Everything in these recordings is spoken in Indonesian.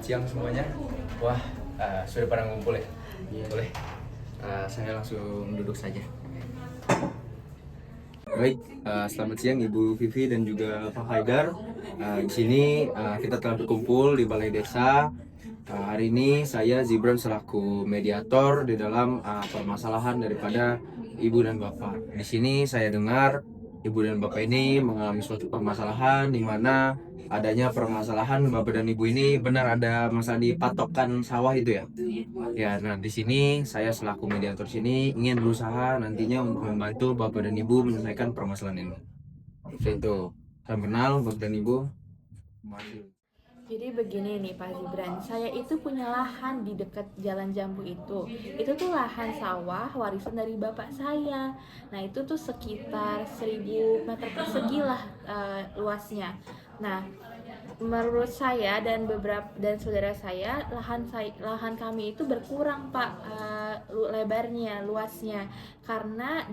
siang semuanya. Wah, sudah pada ngumpul ya? Iya. Boleh. Saya langsung duduk saja. Baik, selamat siang Ibu Vivi dan juga Pak Haidar. Di sini kita telah berkumpul di Balai Desa. Hari ini saya Zibran selaku mediator di dalam permasalahan daripada Ibu dan Bapak. Di sini saya dengar Ibu dan Bapak ini mengalami suatu permasalahan di mana adanya permasalahan Bapak dan Ibu ini benar ada masalah di patokan sawah itu ya. Ya, nah di sini saya selaku mediator sini ingin berusaha nantinya untuk membantu Bapak dan Ibu menyelesaikan permasalahan ini. Seperti itu. Salam kenal Bapak dan Ibu. Mari. Jadi begini nih Pak Zibran, saya itu punya lahan di dekat Jalan Jambu itu. Itu tuh lahan sawah warisan dari bapak saya. Nah itu tuh sekitar 1000 meter persegi lah luasnya. Nah menurut saya dan saudara saya lahan kami itu berkurang Pak, lebarnya, luasnya, karena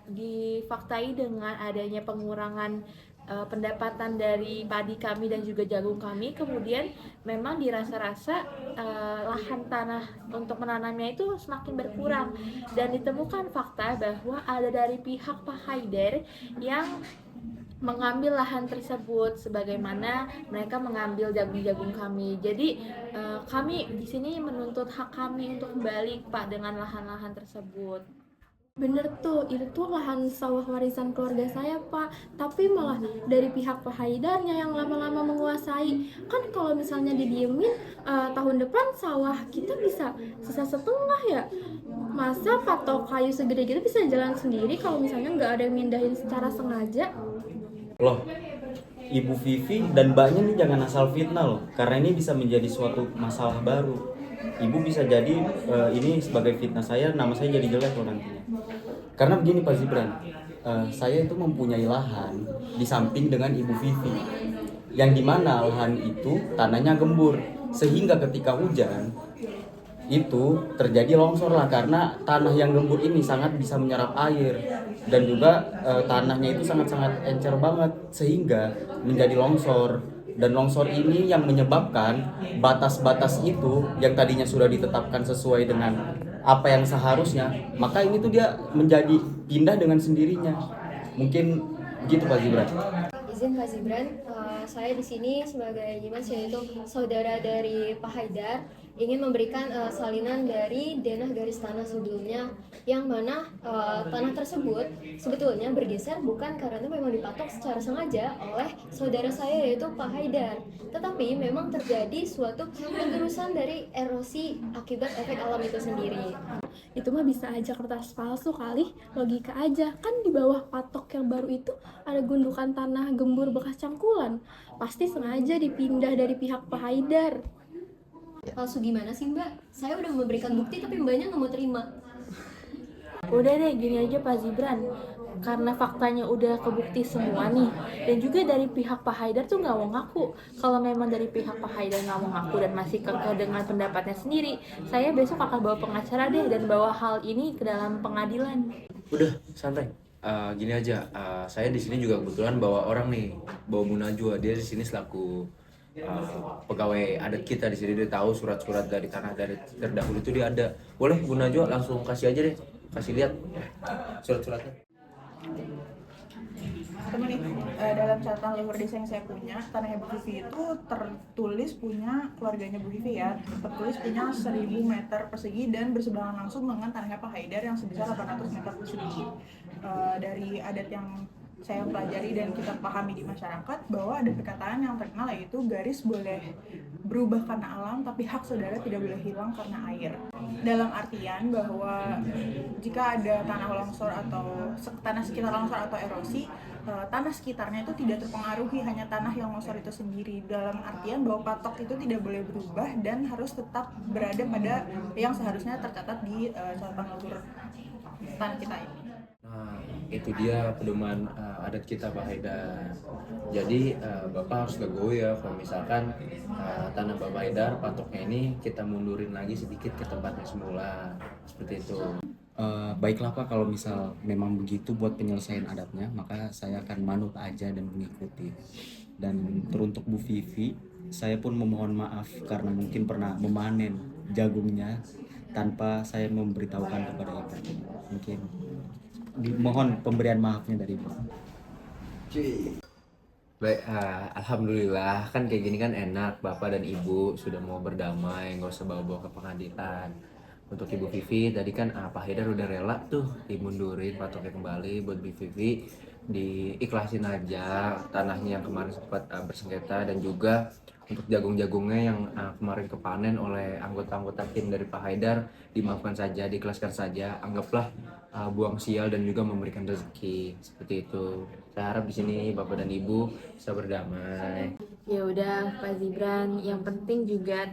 difaktai dengan adanya pengurangan pendapatan dari padi kami dan juga jagung kami. Kemudian memang dirasa-rasa lahan tanah untuk menanamnya itu semakin berkurang, dan ditemukan fakta bahwa ada dari pihak Pak Haidar yang mengambil lahan tersebut, sebagaimana mereka mengambil jagung-jagung kami. Jadi kami di sini menuntut hak kami untuk kembali Pak dengan lahan-lahan tersebut. Bener tuh, itu tuh lahan sawah warisan keluarga saya Pak. Tapi malah dari pihak Pak Haidarnya yang lama-lama menguasai. Kan kalau misalnya didiemin, tahun depan sawah kita bisa sisa setengah ya. Masa patok kayu segede gitu bisa jalan sendiri kalau misalnya nggak ada yang mindahin secara sengaja? Loh, Ibu Vivi dan Mbaknya nih jangan asal fitnah loh, karena ini bisa menjadi suatu masalah baru. Ibu bisa jadi ini sebagai fitnah saya, nama saya jadi jelek loh nantinya. Karena begini Pak Zibran, saya itu mempunyai lahan di samping dengan Ibu Vivi, yang dimana lahan itu tanahnya gembur, sehingga ketika hujan itu terjadi longsor lah, karena tanah yang gembur ini sangat bisa menyerap air dan juga tanahnya itu sangat-sangat encer banget sehingga menjadi longsor. Dan longsor ini yang menyebabkan batas-batas itu yang tadinya sudah ditetapkan sesuai dengan apa yang seharusnya, maka ini tuh dia menjadi pindah dengan sendirinya. Mungkin gitu Pak Gibran. Izin Pak Zibran, saya di sini sebagai Jimas, yaitu saudara dari Pak Haidar, ingin memberikan salinan dari denah garis tanah sebelumnya, yang mana tanah tersebut sebetulnya bergeser bukan karena memang dipatok secara sengaja oleh saudara saya yaitu Pak Haidar, tetapi memang terjadi suatu pengerusan dari erosi akibat efek alam itu sendiri. Itu mah bisa aja kertas palsu kali, logika aja. Kan di bawah patok yang baru itu ada gundukan tanah gembur bekas cangkulan. Pasti sengaja dipindah dari pihak Pak Haidar. Palsu gimana sih Mbak? Saya udah memberikan bukti tapi Mbaknya nggak mau terima. Udah deh, gini aja Pak Zibran, karena faktanya udah kebukti semua nih, dan juga dari pihak Pak Haidar tuh nggak mau ngaku. Kalau memang dari pihak Pak Haidar nggak mau ngaku dan masih kekeh dengan pendapatnya sendiri, saya besok akan bawa pengacara deh dan bawa hal ini ke dalam pengadilan. Udah, santai. Gini aja, saya di sini juga kebetulan bawa orang nih, bawa Bu Najwa. Dia di sini selaku pegawai adat kita di sini. Dia tahu surat-surat dari tanah dari terdahulu itu dia ada. Boleh Bu Najwa langsung kasih aja deh, kasih lihat surat-suratnya. Teman nih, dalam catatan leluhur desa yang saya punya, tanahnya Bu Vivi itu tertulis punya keluarganya Bu Vivi ya, tertulis punya 1000 meter persegi dan bersebelahan langsung dengan tanahnya Pak Haidar yang sebesar 800 meter persegi. Dari adat yang saya pelajari dan kita pahami di masyarakat, bahwa ada perkataan yang terkenal, yaitu garis boleh berubah karena alam, tapi hak saudara tidak boleh hilang karena air. Dalam artian bahwa jika ada tanah longsor atau tanah sekitar longsor atau erosi, tanah sekitarnya itu tidak terpengaruhi, hanya tanah yang longsor itu sendiri. Dalam artian bahwa patok itu tidak boleh berubah dan harus tetap berada pada yang seharusnya tercatat di catatan leluhur tanah kita ini. Nah, itu dia pedoman adat kita Pak Haidar. Jadi Bapak harus legowo ya kalau misalkan tanah Bapak Haidar patoknya ini kita mundurin lagi sedikit ke tempatnya semula, seperti itu. Baiklah Pak, kalau misal memang begitu buat penyelesaian adatnya, maka saya akan manut aja dan mengikuti. Dan teruntuk Bu Vivi, saya pun memohon maaf karena mungkin pernah memanen jagungnya tanpa saya memberitahukan kepada ibu. Mungkin dimohon pemberian maafnya dari ibu. Baik, alhamdulillah kan kayak gini kan enak, bapak dan ibu sudah mau berdamai, nggak usah bawa-bawa ke pengadilan. Untuk Ibu Vivi tadi kan Pak Haidar udah rela tuh dimundurin patoknya kembali buat Ibu Vivi, diikhlasin aja tanahnya yang kemarin sempat bersengketa, dan juga untuk jagung-jagungnya yang kemarin kepanen oleh anggota-anggota tim dari Pak Haidar dimaafkan saja, diikhlaskan saja, anggaplah buang sial dan juga memberikan rezeki, seperti itu. Saya harap di sini bapak dan ibu bisa berdamai. Ya udah Pak Zibran, yang penting juga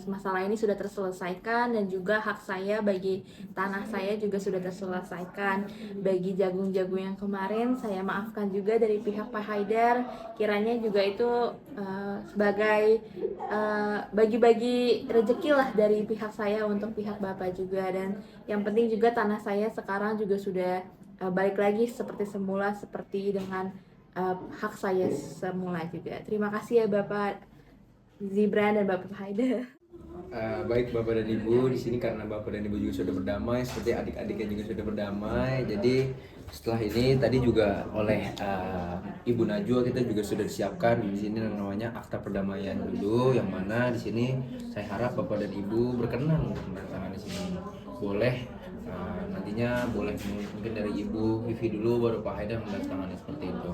masalah ini sudah terselesaikan, dan juga hak saya bagi tanah saya juga sudah terselesaikan. Bagi jagung-jagung yang kemarin saya maafkan juga dari pihak Pak Haidar. Kiranya juga itu sebagai bagi-bagi rezeki lah dari pihak saya untuk pihak Bapak juga. Dan yang penting juga tanah saya sekarang juga sudah balik lagi seperti semula, seperti dengan hak saya semula juga. Terima kasih ya Bapak Zibran dan Bapak Haidar. Baik bapak dan ibu, di sini karena bapak dan ibu juga sudah berdamai, seperti adik-adiknya juga sudah berdamai. Jadi setelah ini tadi juga oleh Ibu Najwa kita juga sudah disiapkan di sini yang namanya akta perdamaian dulu, yang mana di sini saya harap bapak dan ibu berkenan untuk menandatangani di sini. Boleh nantinya boleh mungkin dari Ibu Vivi dulu baru Pak Haidar menandatangani seperti itu.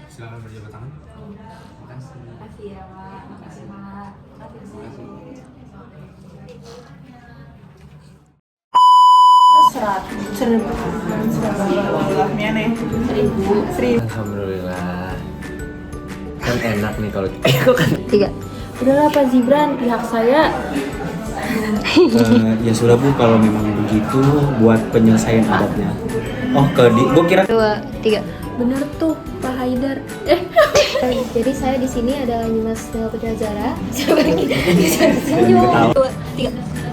Silakan berjabat tangan. Makasih. Makasih ya Pak. Makasih Pak. Alhamdulillah. Kan enak nih kalau kan. Udahlah Pak Zibran, pihak saya Ya sudah Bu, kalau memang begitu buat penyelesaian adatnya. Oh, gua kira 2, 3. Bener tuh Pak Haidar. Jadi saya di sini adalah Nyimas Putra Zara sebagai senyum. 2, 3.